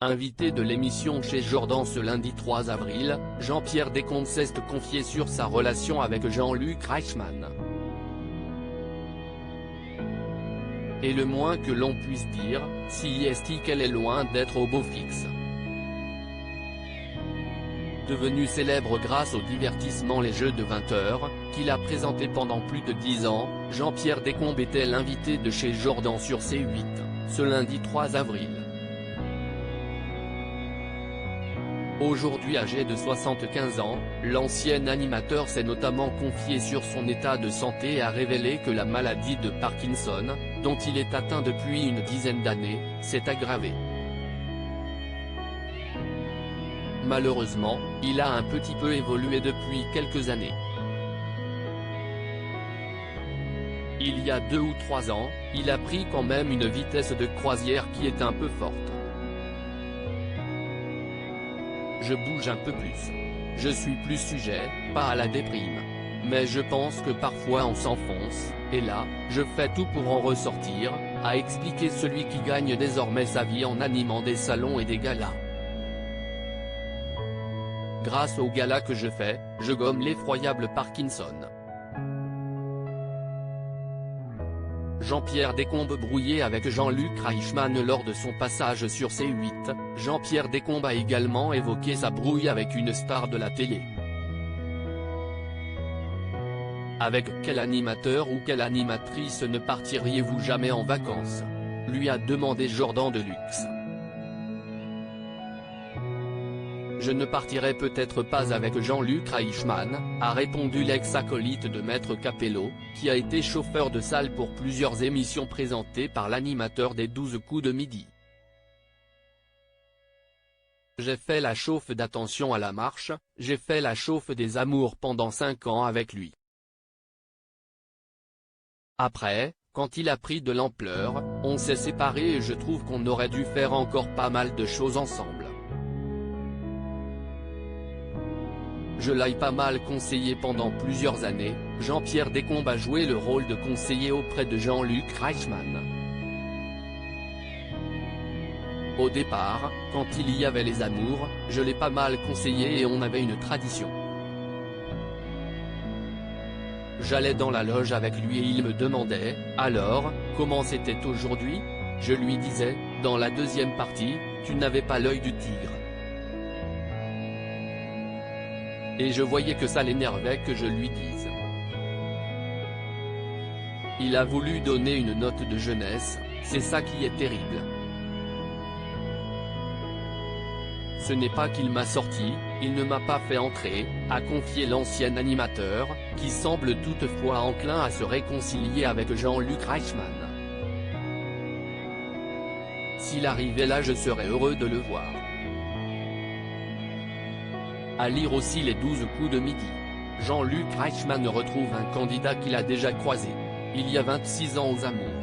Invité de l'émission chez Jordan ce lundi 3 avril, Jean-Pierre Descombes s'est confié sur sa relation avec Jean-Luc Reichmann. Et le moins que l'on puisse dire, si est qu'elle est loin d'être au beau fixe. Devenu célèbre grâce au divertissement Les Jeux de 20h, qu'il a présenté pendant plus de 10 ans, Jean-Pierre Descombes était l'invité de chez Jordan sur C8, ce lundi 3 avril. Aujourd'hui âgé de 75 ans, l'ancien animateur s'est notamment confié sur son état de santé et a révélé que la maladie de Parkinson, dont il est atteint depuis une dizaine d'années, s'est aggravée. Malheureusement, il a un petit peu évolué depuis quelques années. Il y a 2 ou 3 ans, il a pris quand même une vitesse de croisière qui est un peu forte. Je bouge un peu plus. Je suis plus sujet, pas à la déprime. Mais je pense que parfois on s'enfonce, et là, je fais tout pour en ressortir, a expliqué celui qui gagne désormais sa vie en animant des salons et des galas. Grâce aux galas que je fais, je gomme l'effroyable Parkinson. Jean-Pierre Descombes brouillé avec Jean-Luc Reichmann lors de son passage sur C8, Jean-Pierre Descombes a également évoqué sa brouille avec une star de la télé. Avec quel animateur ou quelle animatrice ne partiriez-vous jamais en vacances ? Lui a demandé Jordan Deluxe. Je ne partirai peut-être pas avec Jean-Luc Reichmann, a répondu l'ex-acolyte de Maître Capello, qui a été chauffeur de salle pour plusieurs émissions présentées par l'animateur des 12 coups de midi. J'ai fait la chauffe d'Attention à la marche, j'ai fait la chauffe des Amours pendant 5 ans avec lui. Après, quand il a pris de l'ampleur, on s'est séparés et je trouve qu'on aurait dû faire encore pas mal de choses ensemble. Je l'ai pas mal conseillé pendant plusieurs années, Jean-Pierre Descombes a joué le rôle de conseiller auprès de Jean-Luc Reichmann. Au départ, quand il y avait les Amours, je l'ai pas mal conseillé et on avait une tradition. J'allais dans la loge avec lui et il me demandait « Alors, comment c'était aujourd'hui ?» Je lui disais « Dans la deuxième partie, tu n'avais pas l'œil du tigre. » Et je voyais que ça l'énervait que je lui dise. Il a voulu donner une note de jeunesse, c'est ça qui est terrible. Ce n'est pas qu'il m'a sorti, il ne m'a pas fait entrer, a confié l'ancien animateur, qui semble toutefois enclin à se réconcilier avec Jean-Luc Reichmann. S'il arrivait là je serais heureux de le voir. À lire aussi les 12 coups de midi. Jean-Luc Reichmann retrouve un candidat qu'il a déjà croisé. Il y a 26 ans aux Amours.